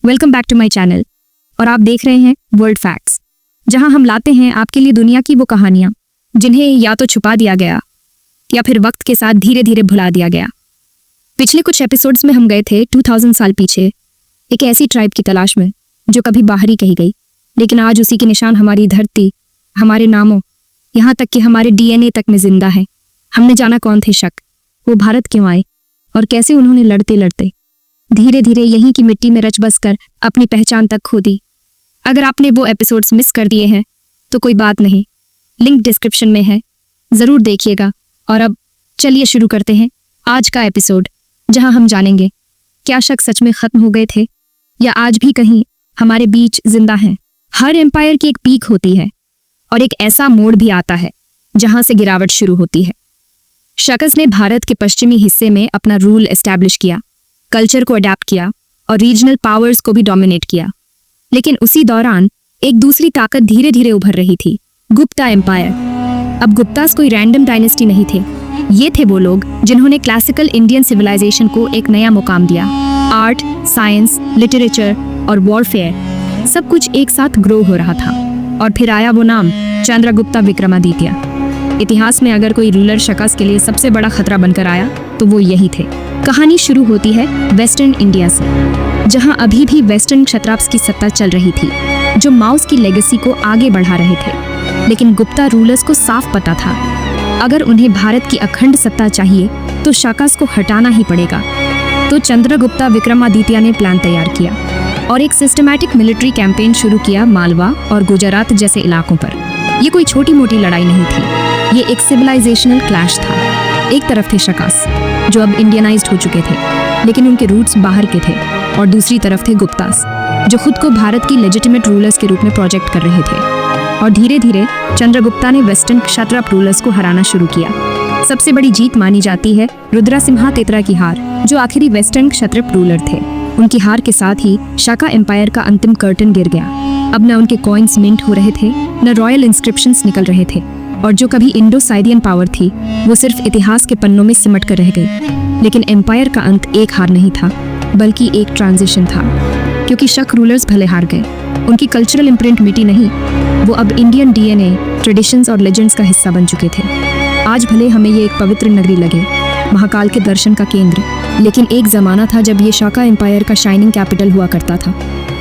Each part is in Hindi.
Welcome back to my channel और आप देख रहे हैं वर्ल्ड फैक्ट्स, जहां हम लाते हैं आपके लिए दुनिया की वो कहानियां जिन्हें या तो छुपा दिया गया या फिर वक्त के साथ धीरे धीरे भुला दिया गया। पिछले कुछ एपिसोड्स में हम गए थे 2000 साल पीछे, एक ऐसी ट्राइब की तलाश में जो कभी बाहरी कही गई, लेकिन आज उसी के निशान हमारी धरती, हमारे नामों, यहाँ तक कि हमारे DNA तक में जिंदा है। हमने जाना कौन थे शक, वो भारत क्यों आए और कैसे उन्होंने लड़ते लड़ते धीरे धीरे यहीं की मिट्टी में रच बस कर अपनी पहचान तक खो दी। अगर आपने वो एपिसोड्स मिस कर दिए हैं तो कोई बात नहीं, लिंक डिस्क्रिप्शन में है, ज़रूर देखिएगा। और अब चलिए शुरू करते हैं आज का एपिसोड, जहां हम जानेंगे क्या शक सच में खत्म हो गए थे या आज भी कहीं हमारे बीच जिंदा हैं। हर एम्पायर की एक पीक होती है और एक ऐसा मोड़ भी आता है जहां से गिरावट शुरू होती है। शकस ने भारत के पश्चिमी हिस्से में अपना रूल एस्टैब्लिश किया, कल्चर को अडैप्ट किया और रीजनल पावर्स को भी डोमिनेट किया। लेकिन उसी दौरान एक दूसरी ताकत धीरे धीरे उभर रही थी, गुप्ता एम्पायर। अब गुप्तास कोई रैंडम डायनेस्टी नहीं थे, ये थे वो लोग जिन्होंने क्लासिकल इंडियन सिविलाइजेशन को एक नया मुकाम दिया। आर्ट, साइंस, लिटरेचर और वॉरफेयर सब कुछ एक साथ ग्रो हो रहा था। और फिर आया वो नाम, चंद्रगुप्ता विक्रमादित्य। इतिहास में अगर कोई रूलर शकस के लिए सबसे बड़ा खतरा बनकर आया तो वो यही थे। कहानी शुरू होती है वेस्टर्न इंडिया से, जहां अभी भी वेस्टर्न क्षत्राप्स की सत्ता चल रही थी, जो माउस की लेगेसी को आगे बढ़ा रहे थे। लेकिन गुप्ता रूलर्स को साफ पता था, अगर उन्हें भारत की अखंड सत्ता चाहिए तो शकस को हटाना ही पड़ेगा। तो चंद्रगुप्ता विक्रमादित्य ने प्लान तैयार किया और एक सिस्टमैटिक मिलिट्री कैंपेन शुरू किया मालवा और गुजरात जैसे इलाकों पर। ये कोई छोटी मोटी लड़ाई नहीं थी, ये एक सिविलाइजेशनल क्लैश था। एक तरफ थे शकस, जो अब इंडियनाइज्ड हो चुके थे लेकिन उनके रूट्स बाहर के थे, और दूसरी तरफ थे गुप्तास, जो खुद को भारत की लेजिटिमेट रूलर्स के रूप में प्रोजेक्ट कर रहे थे। और धीरे धीरे चंद्रगुप्ता ने वेस्टर्न क्षत्रप रूलर्स को हराना शुरू किया। सबसे बड़ी जीत मानी जाती है रुद्रसिम्हा तेतरा की हार, जो आखिरी वेस्टर्न क्षत्रप रूलर थे। उनकी हार के साथ ही शाका एम्पायर का अंतिम कर्टन गिर गया। अब न उनके कॉइन्स मिंट हो रहे थे, न रॉयल इंस्क्रिप्शंस निकल रहे थे, और जो कभी इंडो साइडियन पावर थी वो सिर्फ इतिहास के पन्नों में सिमट कर रह गई। लेकिन एम्पायर का अंत एक हार नहीं था, बल्कि एक ट्रांजिशन था, क्योंकि शक रूलर्स भले हार गए, उनकी कल्चरल इम्प्रिंट मिटी नहीं, वो अब इंडियन DNA, ट्रेडिशंस और लेजेंड्स का हिस्सा बन चुके थे। आज भले हमें ये एक पवित्र नगरी लगे, महाकाल के दर्शन का केंद्र, लेकिन एक जमाना था जब ये शाका एम्पायर का शाइनिंग कैपिटल हुआ करता था।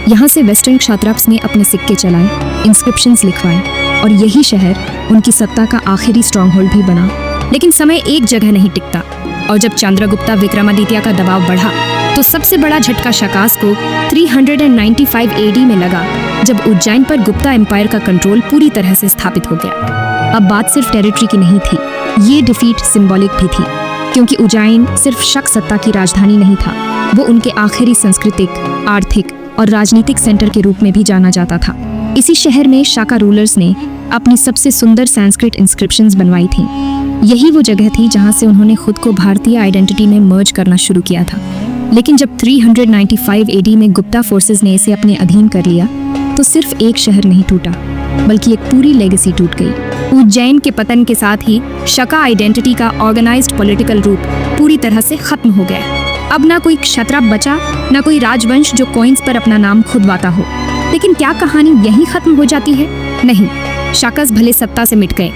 यहाँ से वेस्टर्न क्षत्राप्स ने अपने सिक्के चलाए, इंस्क्रिप्शंस लिखवाए, और यही शहर उनकी सत्ता का आखिरी स्ट्रॉन्ग होल्ड भी बना। लेकिन समय एक जगह नहीं टिकता, और जब चंद्रगुप्ता विक्रमादित्य का दबाव बढ़ा तो सबसे बड़ा झटका शकास को 395 AD में लगा, जब उज्जैन पर गुप्ता एम्पायर का कंट्रोल पूरी तरह से स्थापित हो गया। अब बात सिर्फ टेरिटरी की नहीं थी, ये डिफीट सिंबॉलिक भी थी, क्योंकि उज्जैन सिर्फ शक सत्ता की राजधानी नहीं था, वो उनके आखिरी सांस्कृतिक, आर्थिक और राजनीतिक सेंटर के रूप में भी जाना जाता था। इसी शहर में शाका रूलर्स ने अपनी सबसे सुंदर संस्कृत इंस्क्रिप्शंस बनवाई थी। यही वो जगह थी जहां से उन्होंने खुद को भारतीय आइडेंटिटी में मर्ज करना शुरू किया था। लेकिन जब 395 AD में गुप्ता फोर्सेस ने इसे अपने अधीन कर लिया तो सिर्फ एक शहर नहीं टूटा, बल्कि एक पूरी लेगेसी टूट गई। उज्जैन के पतन के साथ ही शका आइडेंटिटी का ऑर्गेनाइज्ड पॉलिटिकल रूप पूरी तरह से खत्म हो गया। अब ना कोई क्षत्रप बचा, ना कोई राजवंश जो कॉइन्स पर अपना नाम खुदवाता हो। लेकिन क्या कहानी यहीं खत्म हो जाती है? नहीं, शकस भले सत्ता से मिट गए,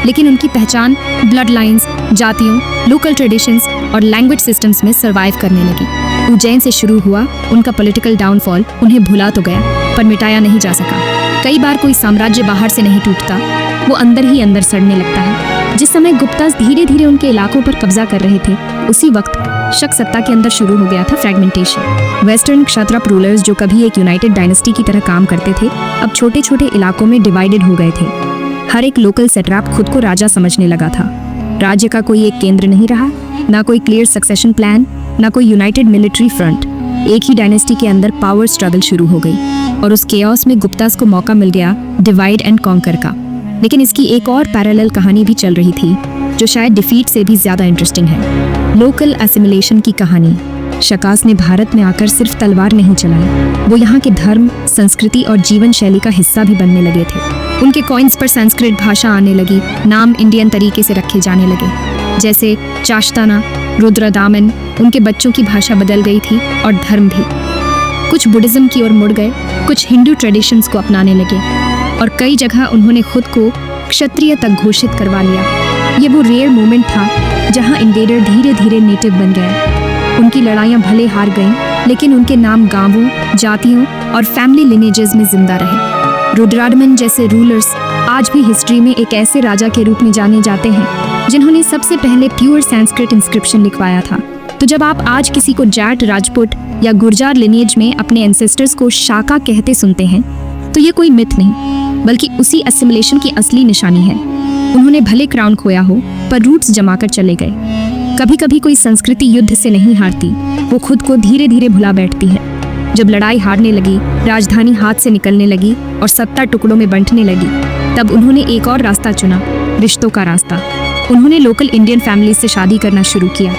लेकिन उनकी पहचान ब्लड लाइन्स, जातियों, लोकल ट्रेडिशंस और लैंग्वेज सिस्टम्स में सर्वाइव करने लगी। उज्जैन से शुरू हुआ उनका पॉलिटिकल डाउनफॉल उन्हें भुला तो गया, पर मिटाया नहीं जा सका। कई बार कोई साम्राज्य बाहर से नहीं टूटता, वो अंदर ही अंदर सड़ने लगता है। जिस समय गुप्तास धीरे धीरे उनके इलाकों पर कब्जा कर रहे थे, उसी वक्त शक सत्ता के अंदर शुरू हो गया था फ्रैगमेंटेशन। वेस्टर्न क्षत्रप रूलर्स जो कभी एक यूनाइटेड डायनेस्टी की तरह काम करते थे, अब छोटे छोटे इलाकों में डिवाइडेड हो गए थे। हर एक लोकल सेट्राप खुद को राजा समझने लगा था। राज्य का कोई एक केंद्र नहीं रहा, ना कोई क्लियर सक्सेशन प्लान, ना कोई यूनाइटेड मिलिट्री फ्रंट। एक ही डायनेस्टी के अंदर पावर स्ट्रगल शुरू हो गई, और उस केओस में गुप्तास को मौका मिल गया डिवाइड एंड कॉन्कर का। लेकिन इसकी एक और पैरेलल कहानी भी चल रही थी, जो शायद डिफीट से भी ज्यादा इंटरेस्टिंग है, लोकल एसिमिलेशन की कहानी। शकास ने भारत में आकर सिर्फ तलवार नहीं चलाई, वो यहाँ के धर्म, संस्कृति और जीवन शैली का हिस्सा भी बनने लगे थे। उनके कॉइन्स पर संस्कृत भाषा आने लगी, नाम इंडियन तरीके से रखे जाने लगे, जैसे चाश्ताना, रुद्रदामन। उनके बच्चों की भाषा बदल गई थी और धर्म भी। कुछ बुद्धिज्म की ओर मुड़ गए, कुछ हिंदू ट्रेडिशंस को अपनाने लगे और कई जगह उन्होंने खुद को क्षत्रिय तक घोषित करवा लिया। ये वो रेयर मोमेंट था जहां इन्वेडर धीरे धीरे नेटिव बन गए। उनकी लड़ाइयां भले हार गईं, लेकिन उनके नाम गांवों, जातियों और फैमिली लिनेजेस में जिंदा रहे। रुद्रादमन जैसे रूलर्स आज भी हिस्ट्री में एक ऐसे राजा के रूप में जाने जाते हैं जिन्होंने सबसे पहले प्योर संस्कृत इंस्क्रिप्शन लिखवाया था। तो जब आप आज किसी को जाट, राजपूत या गुर्जर लिनेज में अपने एंसेस्टर्स को शाका कहते सुनते हैं, तो ये कोई मिथ नहीं, बल्कि उसी असिमिलेशन की असली निशानी है। उन्होंने भले क्राउन खोया हो, पर रूट्स जमाकर चले गए। कभी कभी कोई संस्कृति युद्ध से नहीं हारती, वो खुद को धीरे धीरे भुला बैठती है। जब लड़ाई हारने लगी, राजधानी हाथ से निकलने लगी और सत्ता टुकड़ों में बंटने लगी, तब उन्होंने एक और रास्ता चुना, रिश्तों का रास्ता। उन्होंने लोकल इंडियन फैमिली से शादी करना शुरू किया,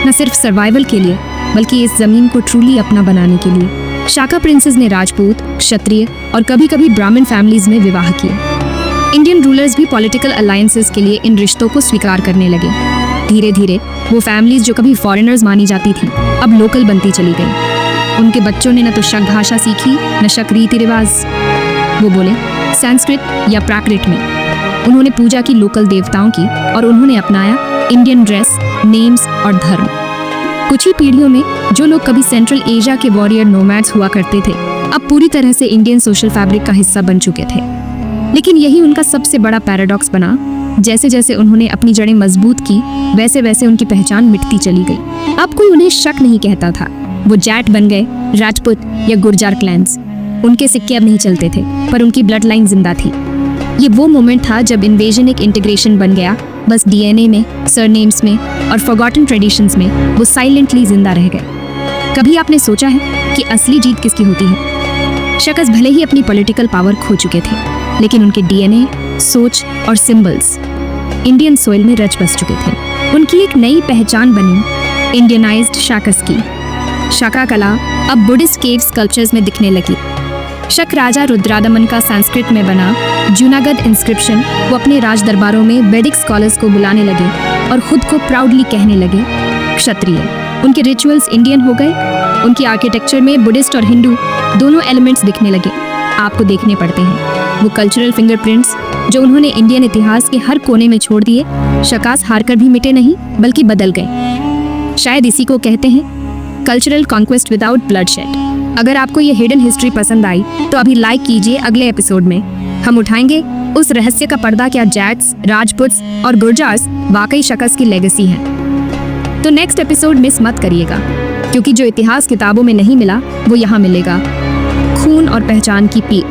न सिर्फ सर्वाइवल के लिए, बल्कि इस जमीन को ट्रूली अपना बनाने के लिए। शाका प्रिंसेस ने राजपूत, क्षत्रिय और कभी कभी ब्राह्मण फैमिलीज में विवाह किए। इंडियन रूलर्स भी पॉलिटिकल अलायंसेस के लिए इन रिश्तों को स्वीकार करने लगे। धीरे धीरे वो फैमिलीज जो कभी फॉरेनर्स मानी जाती थी, अब लोकल बनती चली गई। उनके बच्चों ने न तो शक भाषा सीखी, न शक रीति रिवाज। वो बोले संस्कृत या प्राकृत में। उन्होंने पूजा की लोकल देवताओं की और उन्होंने अपनाया इंडियन ड्रेस, नेम्स और धर्म। कुछ ही पीढ़ियों में जो लोग कभी सेंट्रल एशिया के वॉरियर नोमैड्स हुआ करते थे, अब पूरी तरह से इंडियन सोशल फैब्रिक का हिस्सा बन चुके थे। लेकिन यही उनका सबसे बड़ा पैराडॉक्स बना। जैसे जैसे उन्होंने अपनी जड़ें मजबूत की, वैसे वैसे उनकी पहचान मिटती चली गई। अब कोई उन्हें शक नहीं कहता था। वो जाट बन गए, राजपूत या गुर्जर क्लैंस। उनके सिक्के अब नहीं चलते थे, पर उनकी ब्लड लाइन जिंदा थी। ये वो मोमेंट था जब इन्वेजन एक इंटीग्रेशन बन गया। बस डीएनए में, सरनेम्स में और फॉरगॉटन ट्रेडिशंस में वो साइलेंटली जिंदा रह गए। कभी आपने सोचा है कि असली जीत किसकी होती है? शकस भले ही अपनी पॉलिटिकल पावर खो चुके थे, लेकिन उनके डीएनए, सोच और सिंबल्स इंडियन सोइल में रच बस चुके थे। उनकी एक नई पहचान बनी, इंडियनाइज्ड शाकस की। शाका कला अब बुद्धिस्ट केव स्कल्पचर्स में दिखने लगी। शक राजा रुद्रादमन का संस्कृत में बना जूनागढ़ इंस्क्रिप्शन वो अपने राज दरबारों में वैदिक स्कॉलर्स को बुलाने लगे और खुद को प्राउडली कहने लगे क्षत्रिय। उनके रिचुअल्स इंडियन हो गए। उनकी आर्किटेक्चर में बुद्धिस्ट और हिंदू दोनों एलिमेंट्स दिखने लगे। आपको देखने पड़ते हैं वो कल्चरल फिंगरप्रिंट्स जो उन्होंने इंडियन इतिहास के हर कोने में छोड़ दिए। शकास हारकर भी मिटे नहीं, बल्कि बदल गए। शायद इसी को कहते हैं कल्चरल कॉन्क्वेस्ट विदाउट ब्लडशेड। अगर आपको ये हिडन हिस्ट्री पसंद आई तो अभी लाइक कीजिए। अगले एपिसोड में हम उठाएंगे उस रहस्य का पर्दा, क्या जैट्स, राजपूत्स और गुर्जर्स वाकई शकस की लेगेसी हैं। तो नेक्स्ट एपिसोड मिस मत करिएगा, क्योंकि जो इतिहास किताबों में नहीं मिला वो यहाँ मिलेगा। खून और पहचान की पीक।